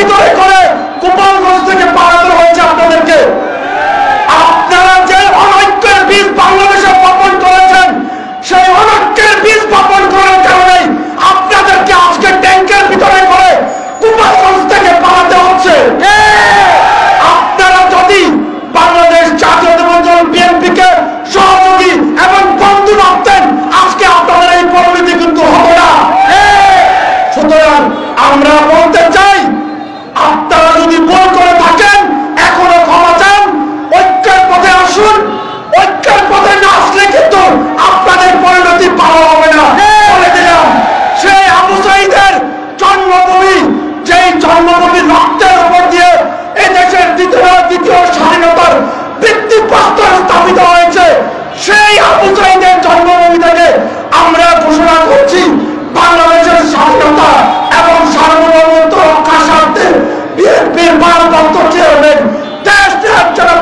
ভিতরে করে গোপালগঞ্জ থেকে পালাতে হয়েছে আপনাদেরকে। আপনারা যে অনৈক্যের বীজ বাংলাদেশে বপন করেছেন, সেই অনৈক্যের বীজ বপন করার কারণে আপনাদেরকে আজকে ট্যাঙ্কের ভিতরে করে গোপালগঞ্জ থেকে পালাতে হচ্ছে। আপনারা যদি বাংলাদেশ জাতীয়তাবাদী দল বিএনপিকে সহযোগী এবং বন্ধু ভাবতেন, আজকে আপনাদের এই পরিণতি কিন্তু হবে না। সুতরাং আমরা বলতে চাই, আপনারা যদি ভুল করে থাকেন এখনো ক্ষমা চান, ঐক্যের পথে আসুন। ঐক্যের পথে না আসলে কিন্তু আপনাদের পরিণতি ভালো হবে না। বলে দিলাম, সেই আবু সাঈদের জন্মভূমি, যেই জন্মভূমির রক্তের উপর দিয়ে এই দেশের দ্বিতীয় স্বাধীনতার ভিত্তিপ্রস্তর স্থাপিত হয়েছে, সেই আবু সাঈদের জন্মভূমি থেকে আমরা ঘোষণা করছি বাংলাদেশের স্বাধীনতা এবং সার্বভৌমত্ব রক্ষার স্বার্থে বিএনপির ভারপ্রাপ্ত চেয়ারম্যান দেশ জনাব